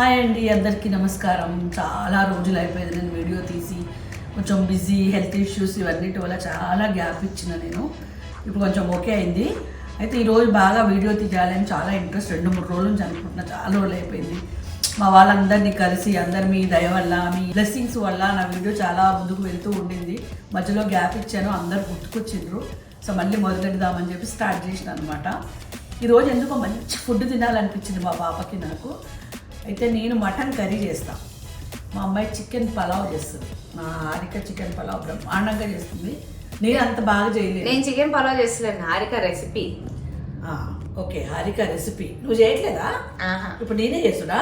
Hi అండి, అందరికీ నమస్కారం. చాలా రోజులు అయిపోయింది నేను వీడియో తీసి. కొంచెం బిజీ, హెల్త్ ఇష్యూస్ ఇవన్నిటి వల్ల చాలా గ్యాప్ ఇచ్చిన నేను. ఇప్పుడు కొంచెం ఓకే అయింది. అయితే ఈరోజు బాగా వీడియో తీయాలని చాలా ఇంట్రెస్ట్ 2-3 రోజుల నుంచి అనుకుంటున్నా. చాలా రోజులు అయిపోయింది. మా వాళ్ళందరినీ కలిసి అందరు మీ దయ వల్ల, మీ బ్లెస్సింగ్స్ వల్ల నా వీడియో చాలా ముందుకు వెళ్తూ ఉండింది. మధ్యలో గ్యాప్ ఇచ్చాను, అందరు గుర్తుకొచ్చిండ్రు. సో మళ్ళీ మొదలెడదామని చెప్పి స్టార్ట్ చేసిన అనమాట. ఈరోజు ఎందుకో మంచి ఫుడ్ తినాలనిపించింది మా పాపకి, నాకు. అయితే నేను మటన్ కర్రీ చేస్తాను, మా అమ్మాయి చికెన్ పలావ్ చేస్తుంది. మా హారిక చికెన్ పలావ్ బ్రహ్మాండంగా చేస్తుంది. నేను అంత బాగా చేయలేదు. నేను చికెన్ పలావ్ చేస్తున్నాను. Harika recipe. Okay, Harika recipe నువ్వు చేయట్లేదా? ఇప్పుడు నేనే చేసుడా?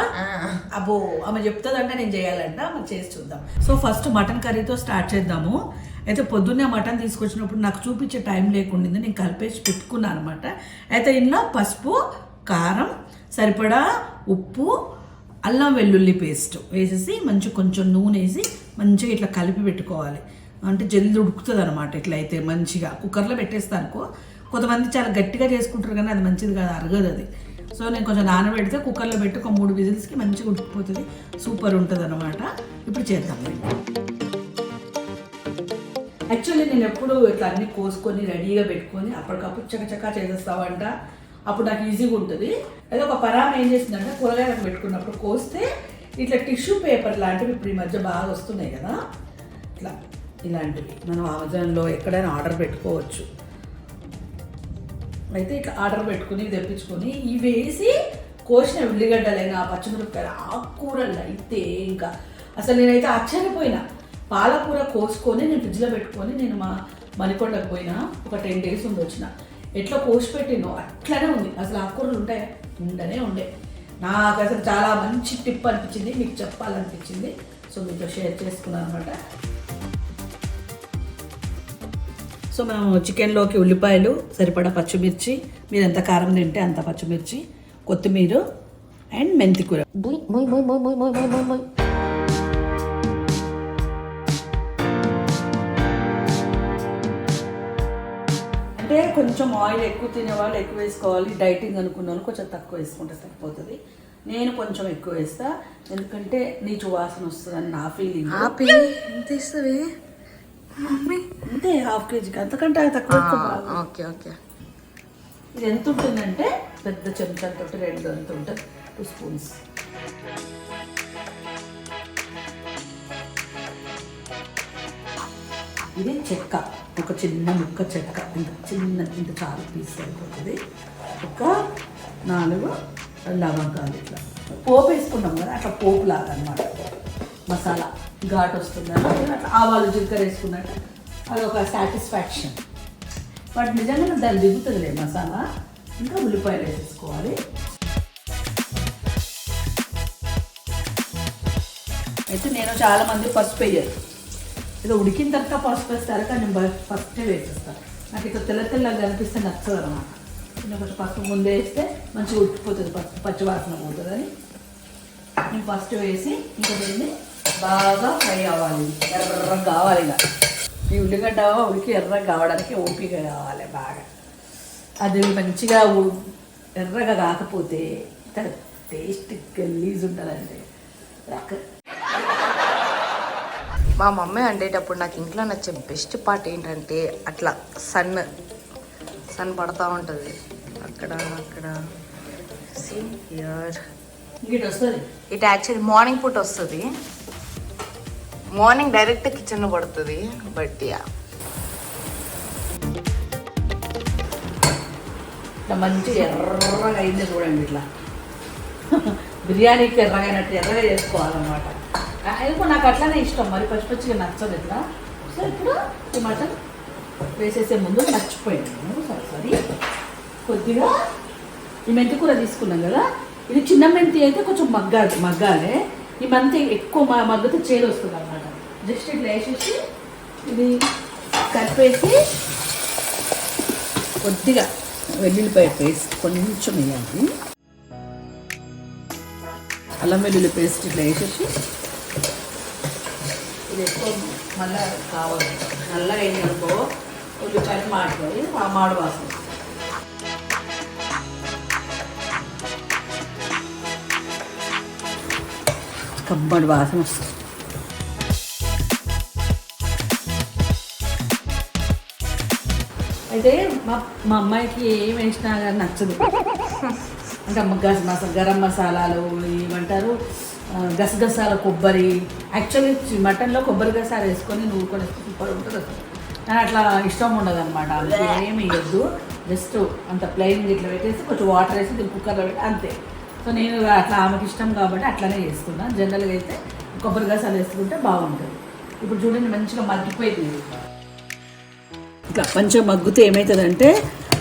అబ్బో, ఆమె చెప్తుందంటే నేను చేయాలంట. మనం చేసి చూద్దాం. సో ఫస్ట్ మటన్ కర్రీతో స్టార్ట్ చేద్దాము. అయితే పొద్దున్నే మటన్ తీసుకొచ్చినప్పుడు నాకు చూపించే టైం లేకుండా నేను కలిపేసి పెట్టుకున్నాను అనమాట. అయితే ఇంట్లో పసుపు, కారం, సరిపడా ఉప్పు, అల్లం వెల్లుల్లి పేస్ట్ వేసేసి మంచి కొంచెం నూనె వేసి మంచిగా ఇట్లా కలిపి పెట్టుకోవాలి. అంటే జల్ది ఉడుకుతుంది అనమాట. ఇట్లా అయితే మంచిగా కుక్కర్లో పెట్టేస్తాను అనుకో. కొంతమంది చాలా గట్టిగా చేసుకుంటారు కానీ అది మంచిది కాదు, అరగదు అది. సో నేను కొంచెం నానబెడితే కుక్కర్లో పెట్టి ఒక 3 విజిల్స్కి మంచిగా ఉడికిపోతుంది. సూపర్ ఉంటుంది అనమాట. ఇప్పుడు చేద్దాం. యాక్చువల్లీ నేను ఎప్పుడు ఇట్లా అన్నీ కోసుకొని రెడీగా పెట్టుకొని అప్పటికప్పుడు చకచకా చేసేస్తావంట. అప్పుడు నాకు ఈజీగా ఉంటుంది. అదే ఒక పరామ ఏం చేసిందంటే, కూరగాయలకు పెట్టుకున్నప్పుడు కోస్తే ఇట్లా టిష్యూ పేపర్ లాంటివి ఇప్పుడు ఈ మధ్య బాగా వస్తున్నాయి కదా, ఇట్లా ఇలాంటివి మనం అమెజాన్లో ఎక్కడైనా ఆర్డర్ పెట్టుకోవచ్చు. అయితే ఇట్లా ఆర్డర్ పెట్టుకుని తెప్పించుకొని ఇవి వేసి కోసిన ఉల్లిగడ్డలైనా, పచ్చిమిరపకాయలు, ఆకుకూరలు అయితే ఇంకా అసలు నేనైతే ఆశ్చర్యపోయినా. పాలకూర కోసుకొని నేను ఫ్రిడ్జ్లో పెట్టుకొని నేను మా మణికొండకు పోయినా ఒక 10 days ఉండి వచ్చిన. ఎట్లా కోసి పెట్టినో అట్లనే ఉంది. అసలు ఆకుకూరలు ఉంటాయి ఉండనే ఉండే. నాకు అసలు చాలా మంచి టిప్ అనిపించింది, మీకు చెప్పాలనిపించింది. సో మీతో షేర్ చేసుకున్నాను అనమాట. సో మనం చికెన్లోకి ఉల్లిపాయలు, సరిపడా పచ్చిమిర్చి, మీరు ఎంత కారం తింటే అంత పచ్చిమిర్చి, కొత్తిమీర అండ్ మెంతికూర. అంటే కొంచెం ఆయిల్ ఎక్కువ తినేవాళ్ళు ఎక్కువ వేసుకోవాలి, డైటింగ్ అనుకున్న వాళ్ళు కొంచెం తక్కువ వేసుకుంటే సరిపోతుంది. నేను కొంచెం ఎక్కువ వేస్తా, ఎందుకంటే నీచు వాసన వస్తుందని నా ఫీలింగ్. ఎంత ఇస్తుంది అంతే, 1/2 kg, అంతకంటే తక్కువ. Okay okay. ఇది ఎంత ఉంటుందంటే పెద్ద చెంచాతో 2 అంత ఉంటుంది, 2 spoons. ఇది చెక్క, ఒక చిన్న ముక్క చెక్క, ఇంత చాలు పీస్ అయిపోతుంది. ఒక 4 లవంగాలు ఇట్లా పోపు వేసుకున్నాం కదా, అట్లా పోపు లాగా అనమాట. మసాలా ఘాటు వస్తుంది అట్లా. ఆవాలు, జీలకర్ర వేసుకున్నట్టు అది ఒక సాటిస్ఫాక్షన్. బట్ నిజంగా దాన్ని దిగుతుందిలే మసాలా. ఇంకా ఉల్లిపాయలు వేసేసుకోవాలి. అయితే నేను చాలామంది పసుపు వేయరు, ఇది ఉడికిన తర్వాత పసుపు వేస్తారు, కానీ నేను ఫస్టే వేసేస్తాను. నాకు ఇట్లా తెల్లగా కనిపిస్తే నచ్చదు అనమాట. నేను కొంచెం పసుపు ముందే వేస్తే మంచిగా ఉడికిపోతుంది, పచ్చి వాసన పోతుందని నేను ఫస్ట్ వేసి ఇంకా దీన్ని బాగా ఫ్రై అవ్వాలి, ఎర్రగా కావాలి. ఇలా ఈ ఉల్లిగడ్డ ఉడికి ఎర్రగా కావడానికి ఓపిక కావాలి బాగా. అది మంచిగా ఎర్రగా కాకపోతే టేస్ట్ గలీజ్ ఉంటుందండి. మా మమ్మీ వండేటప్పుడు నాకు ఇంట్లో నచ్చే బెస్ట్ పార్ట్ ఏంటంటే అట్లా సన్ పడతా ఉంటుంది అక్కడ అక్కడ. ఇటు యాక్చువల్లీ మార్నింగ్ పూట వస్తుంది, మార్నింగ్ డైరెక్ట్ కిచెన్లో పడుతుంది. బట్ యా, ఇట్లా మంచిగా ఎర్రగా అయింది చూడండి. ఇట్లా బిర్యానీకి ఎర్రగైనట్టు ఎర్రగా చేసుకోవాలన్నమాట. ఎందుకో నాకు అట్లానే ఇష్టం, మరి పచ్చిగా నచ్చదు ఇట్లా. సో ఇప్పుడు ఈ మటన్ వేసేసే ముందు మర్చిపోయాను, సారీ. కొద్దిగా ఈ మెంతి కూర తీసుకున్నాం కదా, ఇది చిన్న మెంతి అయితే కొంచెం మగ్గాలి. ఈ మెంతి ఎక్కువ మగ్గితే చేదు వస్తుంది అన్నమాట. జస్ట్ ఇట్లా వేసేసి ఇది కలిపేసి కొద్దిగా వెల్లుల్లిపాయ పేస్ట్ కొంచెం వేయాలి. అల్లం వెల్లుల్లి పేస్ట్ ఇట్లా వేసేసి ఇది ఎక్కువ మళ్ళీ కావాలి. నల్లగా అయింది అనుకో, ఉల్లిపాయలు మాడిపోయి ఆ మాడు వాసన. కమ్మడి వాసన వస్తుంది. అయితే మా అమ్మాయికి ఏం వేసినా కానీ నచ్చదు. అంటే గరం మసాలాలు ఏమంటారు, గసగసాల కొబ్బరి. యాక్చువల్లీ మటన్లో కొబ్బరి గసాలు వేసుకొని నూరుకొని సూపర్ ఉంటుంది అసలు. కానీ అట్లా ఇష్టం ఉండదు అనమాట. ఏమి వేయద్దు, జస్ట్ అంత ప్లెయిన్ ఇట్లా పెట్టేసి కొంచెం వాటర్ వేసి దీన్ని కుక్కర్లో పెట్టి అంతే. సో నేను అట్లా ఆమెకి ఇష్టం కాబట్టి అట్లానే చేస్తున్నాను. జనరల్గా అయితే కొబ్బరి గసాలు వేసుకుంటే బాగుంటుంది. ఇప్పుడు చూడండి మంచిగా మగ్గిపోయింది. ఇట్లా మంచిగా మగ్గితే ఏమవుతుందంటే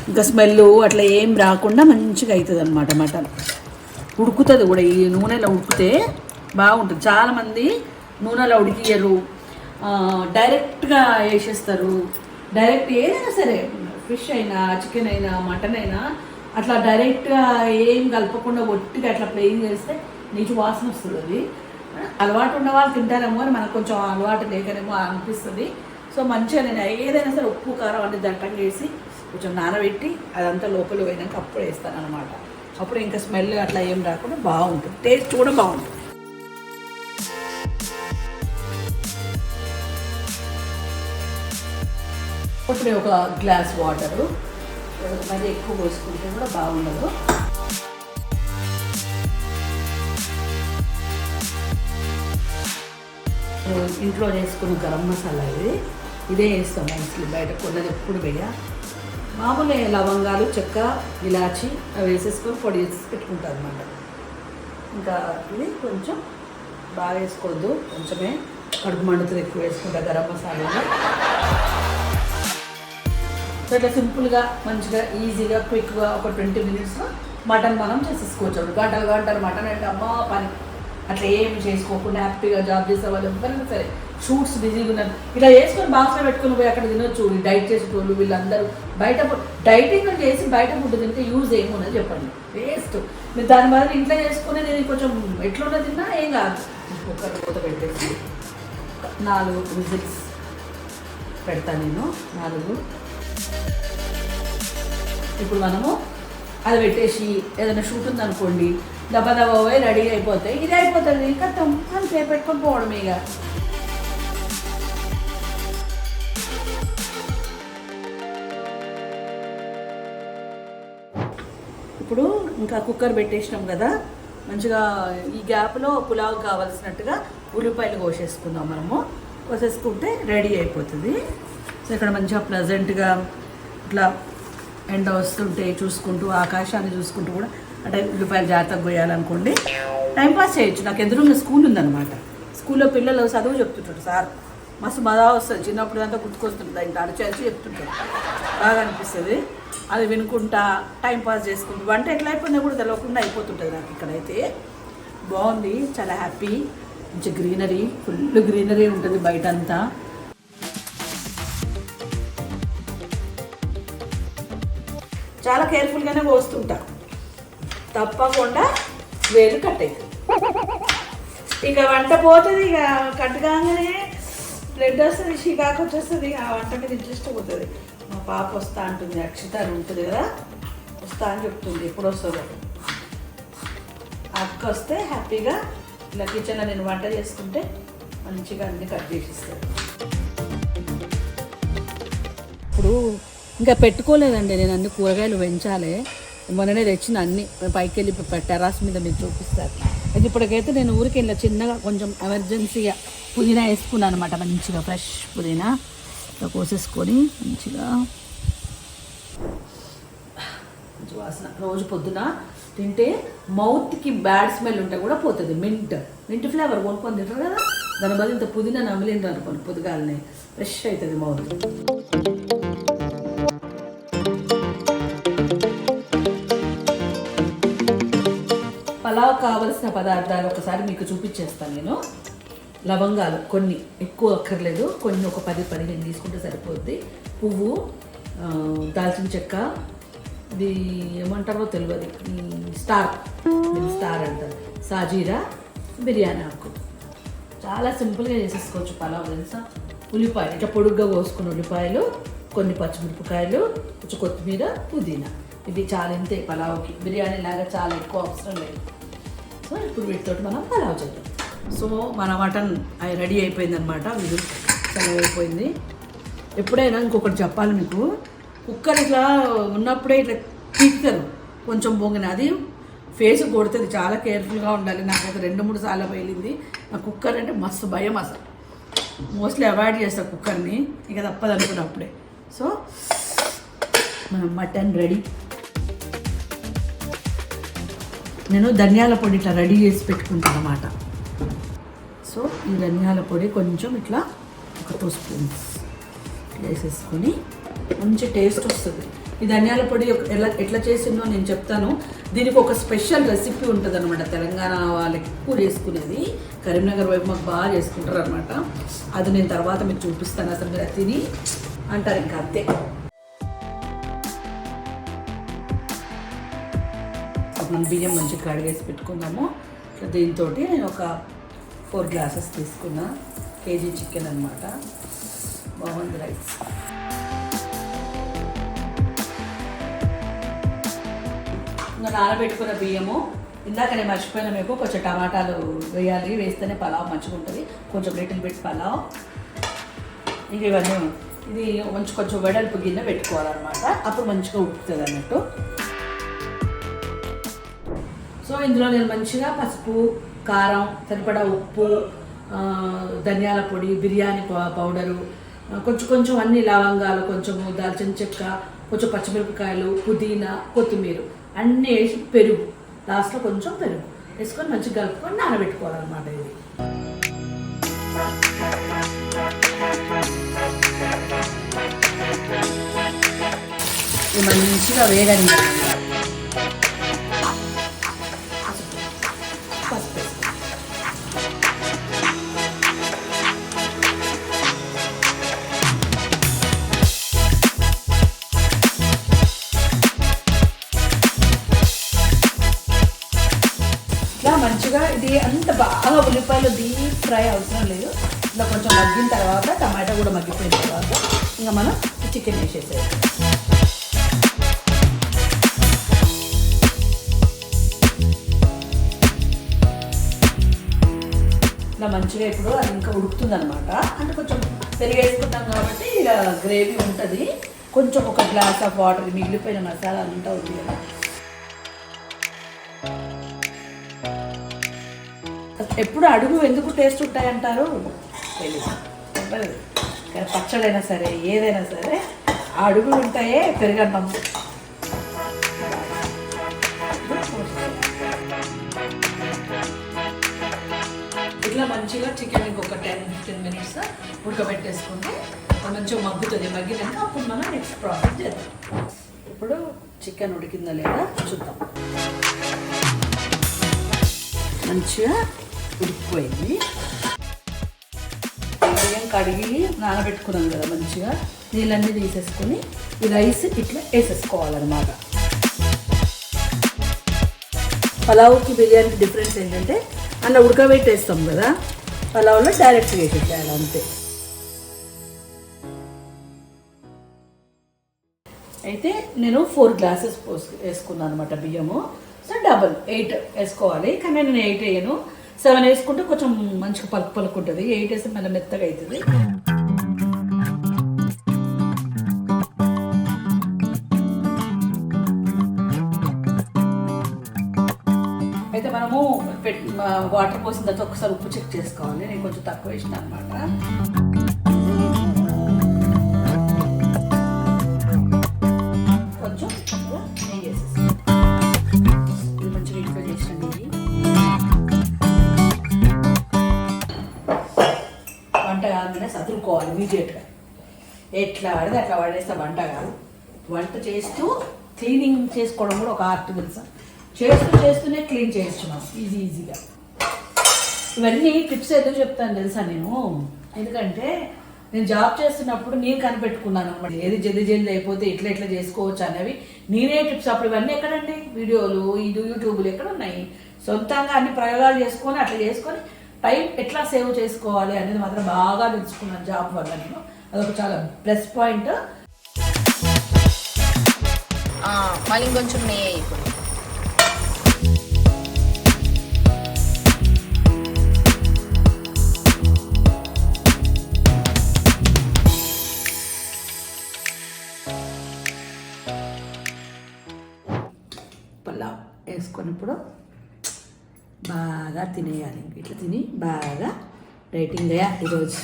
ఇంకా స్మెల్ అట్లా ఏం రాకుండా మంచిగా అవుతుంది అనమాట. మటన్ ఉడుకుతుంది కూడా, ఈ నూనెలో ఉడికితే బాగుంటుంది. చాలామంది నూనెలో ఉడికియరు, డైరెక్ట్గా వేసేస్తారు. డైరెక్ట్ ఏదైనా సరే, ఫిష్ అయినా చికెన్ అయినా మటన్ అయినా అట్లా డైరెక్ట్గా ఏం కలపకుండా ఒట్టిగా అట్లా ప్లేయింగ్ చేస్తే నీచు వాసన వస్తుంది. అది అలవాటు ఉన్న వాళ్ళు తింటారేమో అని మనకు కొంచెం అలవాటు లేకనేమో అనిపిస్తుంది. సో మంచిగా నేను ఏదైనా సరే ఉప్పు కారం అన్ని దట్టంగా వేసి కొంచెం నానబెట్టి అదంతా లోపల పోయినాక అప్పుడు వేస్తాను అనమాట. అప్పుడు ఇంకా స్మెల్ అట్లా ఏం రాకుండా బాగుంటుంది, టేస్ట్ కూడా బాగుంటుంది. ఇప్పుడు ఒక గ్లాస్ వాటరు మరి ఎక్కువ పోసుకుంటే కూడా బాగుండదు. ఇంట్లో చేసుకున్న గరం మసాలా ఇదే వేస్తాం మోస్ట్లీ. బయట కొన్నది ఎప్పుడు వేయ మామూలు లవంగాలు, చెక్క, ఇలాచి అవి వేసేసుకొని పొడి వేసి పెట్టుకుంటారు అన్నమాట. ఇంకా ఇది కొంచెం బాగా వేసుకోవద్దు, కొంచెమే కడుపు మండుతుంది ఎక్కువ వేసుకుంటా గరం మసాలా. సో ఇట్లా సింపుల్గా మంచిగా ఈజీగా క్విక్గా ఒక 20 minutesలో మటన్ మనం చేసేసుకోవచ్చు. గంటలు మటన్ అంటే అమ్మ పని. అట్లా ఏమి చేసుకోకుండా హ్యాపీగా జాబ్ చేసే వాళ్ళు ఎవరైనా సరే, షూట్స్ బిజీగా ఉన్నారు, ఇలా వేసుకొని బాక్స్లో పెట్టుకుని పోయి అక్కడ తినొచ్చు. డైట్ చేసేటోళ్ళు వీళ్ళందరూ బయట డైటింగ్ చేసి బయట ఫుడ్ తింటే యూజ్ ఏమున్నది చెప్పండి, వేస్ట్. మీరు దాని బదులు ఇంట్లో చేసుకుని నేను కొంచెం ఎట్లున్నా తిన్నా ఏం కాదు. కుక్కర్ మూత పెట్టేసి 4 విజిల్స్ పెడతాను నేను, 4. ఇప్పుడు మనము అది పెట్టేసి ఏదైనా షూట్ ఉందనుకోండి, దెబ్బ పోయి రెడీ అయిపోతాయి. ఇది అయిపోతుంది కట్టం అంతే, పెట్టుకొని పోవడం. ఇక ఇప్పుడు ఇంకా కుక్కర్ పెట్టేసినాం కదా, మంచిగా ఈ గ్యాప్లో పులావ్ కావాల్సినట్టుగా ఉల్లిపాయలు కోసేసుకుందాం. మనము కోసేసుకుంటే రెడీ అయిపోతుంది. సో ఇక్కడ మంచిగా ప్లజెంట్గా ఇట్లా ఎండ వస్తుంటే చూసుకుంటూ, ఆకాశాన్ని చూసుకుంటూ కూడా అంటే ఉల్లిపాయలు జాగ్రత్తగా పోయాలనుకోండి, టైంపాస్ చేయొచ్చు. నాకు ఎదురున్న స్కూల్ ఉందన్నమాట. స్కూల్లో పిల్లలు చదువు చెప్తుంటారు సార్, మస్తు మజా వస్తుంది. చిన్నప్పుడు అంతా గుర్తుకొస్తుంటుంది, ఇంకా అరచేసి చెప్తుంటారు, బాగా అనిపిస్తుంది. అది వినుకుంటా టైంపాస్ చేసుకుంటూ వంట ఎట్లా అయిపోయినా కూడా తెలియకుండా అయిపోతుంటుంది నాకు. ఇక్కడైతే బాగుంది, చాలా హ్యాపీ. మంచి గ్రీనరీ, ఫుల్ గ్రీనరీ ఉంటుంది బయట అంతా. చాలా కేర్ఫుల్గానే పోస్తుంటా, తప్పకుండా వేలు కట్ అవుతుంది. ఇక వంట పోతుంది, ఇక కట్ కాగానే బ్లడ్ వస్తుంది, షికాకు వచ్చేస్తుంది. ఆ వంట మీద ఇంట్రెస్ట్ పోతుంది. మా పాప వస్తా అంటుంది, అక్షిత అని ఉంటుంది కదా, వస్తా అని చెప్తుంది. ఎప్పుడు వస్తుందో అక్క వస్తే హ్యాపీగా ఇలా కిచెన్లో నేను వంట చేసుకుంటే మంచిగా అన్ని కట్ చేసిస్తాను. ఇప్పుడు ఇంకా పెట్టుకోలేదండి నేను, అన్ని కూరగాయలు పెంచాలి. మొన్ననే తెచ్చిన అన్ని పైకి వెళ్ళి టెర్రాస్ మీద మీరు చూపిస్తారు. అయితే ఇప్పటికైతే నేను ఊరికి వెళ్ళి చిన్నగా కొంచెం ఎమర్జెన్సీగా పుదీనా వేసుకున్నాను అనమాట. మంచిగా ఫ్రెష్ పుదీనా ఇట్లా కోసేసుకొని మంచిగా మంచి వాసన. రోజు పొద్దున తింటే మౌత్కి బ్యాడ్ స్మెల్ ఉంటే కూడా పోతుంది. మింట్ ఫ్లేవర్ కొనుక్కొని తింటారు కదా, దాని బదులు ఇంత పుదీనా నమిలింటారు అనుకోండి, పొద్దుగాలనే ఫ్రెష్ అవుతుంది మౌత్. పలావ్ కావలసిన పదార్థాలు ఒకసారి మీకు చూపించేస్తాను నేను. లవంగాలు కొన్ని, ఎక్కువ అక్కర్లేదు, కొన్ని ఒక 10-15 తీసుకుంటే సరిపోద్ది. పువ్వు, దాల్చిన చెక్క, ఇది ఏమంటారో తెలియదు, స్టార్ అంటారు, సాజీరా, బిర్యానీ ఆకు. చాలా సింపుల్గా చేసేసుకోవచ్చు పలావ్ తెలుసా. ఉల్లిపాయలు ఇట్లా పొడుగ్గా కోసుకున్న ఉల్లిపాయలు, కొన్ని పచ్చిమిరపకాయలు, కొంచెం కొత్తిమీర, పుదీనా. ఇది చాలా ఇంతే పలావ్కి. బిర్యానీ లాగా చాలా ఎక్కువ అవసరం లేదు. సో ఇప్పుడు వీటితో మనం పలావ్ చేద్దాం. సో మన మటన్ రెడీ అయిపోయిందనమాట. ఇది చల్లగైపోయింది. ఎప్పుడైనా ఇంకొకటి చెప్పాలి మీకు, కుక్కర్ ఇట్లా ఉన్నప్పుడే ఇట్లా తీస్తారు కొంచెం బొంగిన, అది ఫేస్ కొడుతుంది. చాలా కేర్ఫుల్గా ఉండాలి. నాకైతే 2-3 సార్లు వెళ్ళింది. నా కుక్కర్ అంటే మస్తు భయం అసలు. మోస్ట్లీ అవాయిడ్ చేస్తాను కుక్కర్ని, ఇక తప్పదు అనుకున్నప్పుడే. సో మన మటన్ రెడీ. నేను ధనియాల పొడి ఇట్లా రెడీ చేసి పెట్టుకుంటాను అన్నమాట. సో ఈ ధనియాల పొడి కొంచెం ఇట్లా ఒక 2 స్పూన్స్ వేసేసుకొని మంచి టేస్ట్ వస్తుంది. ఈ ధనియాల పొడి ఎట్లా చేసిందో నేను చెప్తాను. దీనికి ఒక స్పెషల్ రెసిపీ ఉంటుంది అనమాట. తెలంగాణ వాళ్ళకి ఎక్కువ చేసుకునేది, కరీంనగర్ వైపు మాకు బాగా చేసుకుంటారు అనమాట. అది నేను తర్వాత మీకు చూపిస్తాను. అసలు మీరు తిని అంటారు ఇంకా అంతే. మనం బియ్యం మంచిగా కడిగేసి పెట్టుకుందాము. దీంతో నేను ఒక 4 గ్లాసెస్ తీసుకున్నా. కేజీ చికెన్ అనమాట. బాగుంది రైస్. ఇంకా నానబెట్టుకున్న బియ్యము, ఇందాక నేను మర్చిపోయిన మీకు కొంచెం టమాటాలు వేయాలి, వేస్తేనే పలావ్ మంచిగా ఉంటుంది. కొంచెం లిటిల్ బిట్ పలావ్. ఇంక ఇవన్నీ ఇది కొంచెం వెడల్పు గిన్నె పెట్టుకోవాలన్నమాట. అప్పుడు మంచిగా ఉడుకుతుంది అన్నట్టు. సో ఇందులో నేను మంచిగా పసుపు, కారం, సరిపడా ఉప్పు, ధనియాల పొడి, బిర్యానీ పౌడరు, కొంచెం అన్ని లవంగాలు, కొంచెము దాల్చిన చెక్క, కొంచెం పచ్చిమిరపకాయలు, పుదీనా, కొత్తిమీర అన్నీ వేసి పెరుగు, లాస్ట్లో కొంచెం పెరుగు వేసుకొని మంచిగా కలుపుకొని నానబెట్టుకోవాలన్నమాట. ఇది మంచిగా వేగని మంచిగా. ఇది అంత బాగా ఉల్లిపాయలు డీప్ ఫ్రై అవసరం లేదు. ఇలా కొంచెం మగ్గిన తర్వాత, టమాటా కూడా మగ్గిపోయిన తర్వాత ఇంకా మనం చికెన్ వేసేసేది. ఇలా మంచిగా ఇప్పుడు అది ఇంకా ఉడుకుతుంది అనమాట. అంటే కొంచెం పెరిగి వేసుకుంటాం కాబట్టి ఇక గ్రేవీ ఉంటుంది. కొంచెం ఒక గ్లాస్ ఆఫ్ వాటర్, మిగిలిపోయిన మసాలా అంతా ఉంది కదా. ఎప్పుడు అడుగు ఎందుకు టేస్ట్ ఉంటాయంటారు తెలియదు. కానీ పచ్చడైనా సరే ఏదైనా సరే అడుగులు ఉంటాయే పెరుగన్నం. ఇట్లా మంచిగా చికెన్ ఇంకొక 10-15 మినిట్స్ ఉడకబెట్టేసుకుంటే మంచిగా మగ్గుతుంది. మగ్గినాక అప్పుడు మనం నెక్స్ట్ ప్రాసెస్ చేద్దాం. ఇప్పుడు చికెన్ ఉడికిందా లేదా చూద్దాం. మంచిగా ఉడికిపోయింది. బియ్యం కడిగి నానబెట్టుకున్నాం కదా, మంచిగా నీళ్ళన్నీ తీసేసుకొని ఈ రైస్ ఇట్లా వేసేసుకోవాలన్నమాట. పలావుకి బిర్యానీకి డిఫరెన్స్ ఏంటంటే అలా ఉడకబెట్టేస్తాం కదా, పలావులో డైరెక్ట్గా వేసేసేయాలి అంతే. అయితే నేను 4 గ్లాసెస్ వేసుకున్నాను అనమాట బియ్యము. సో డబల్ 8 వేసుకోవాలి. కానీ నేను 8 వేయను, 7 వేసుకుంటే కొంచెం మంచిగా పలుకు ఉంటుంది. 8 వేస్తే మళ్ళీ మెత్తగా అవుతుంది. అయితే మనము వాటర్ పోసిన తర్వాత ఒకసారి ఉప్పు చెక్ చేసుకోవాలి. నేను కొంచెం తక్కువ వేసిన అనమాట. కొంచెం నెయ్యి వేసేసి ఇది మంచిగా ఇంట్లో చేసిన నెయ్యి. వంట కాగానే సదురుకోవాలి ఇమీడియట్గా. ఎట్లా పడితే అట్లా పడేస్తే వంట కాదు. వంట చేస్తూ క్లీనింగ్ చేసుకోవడం కూడా ఒక ఆర్ట్ తెలుసా. చేస్తూనే క్లీన్ చేస్తున్నాం ఈజీగా. ఇవన్నీ టిప్స్ ఎందుకు చెప్తాను తెలుసా నేను, ఎందుకంటే నేను జాబ్ చేస్తున్నప్పుడు నేను కనిపెట్టుకున్నాను అనమాట. ఏది జల్దీ అయిపోతే ఇట్లా చేసుకోవచ్చు అనేవి నేనే టిప్స్. అప్పుడు ఇవన్నీ ఎక్కడండి, వీడియోలు, యూట్యూబ్లు ఎక్కడ ఉన్నాయి. సొంతంగా అన్ని ప్రయోగాలు చేసుకొని అట్లా చేసుకొని టైం ఎట్లా సేవ్ చేసుకోవాలి అనేది మాత్రం బాగా తెలుసుకున్నాను జాబ్ వల్ల నేను. అదొక చాలా ప్లస్ పాయింట్. మళ్ళీ ఇంకొంచెం నెయ్యి ఇప్పుడు వేసుకొని ఇప్పుడు బాగా తినేయాలి. ఇట్లా తిని బాగా డైటింగ్ అయ్యా ఈరోజు.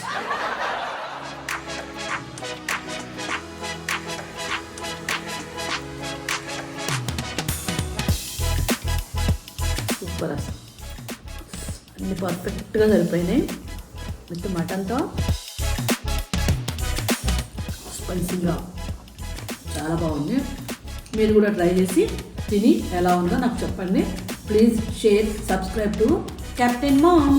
సూపర్ అసలు అన్ని పర్ఫెక్ట్గా సరిపోయినాయి. విత్ మటన్తో స్పైసీగా చాలా బాగుంది. మీరు కూడా ట్రై చేసి తిని ఎలా ఉందో నాకు చెప్పండి. Please share, subscribe to captain ma'am.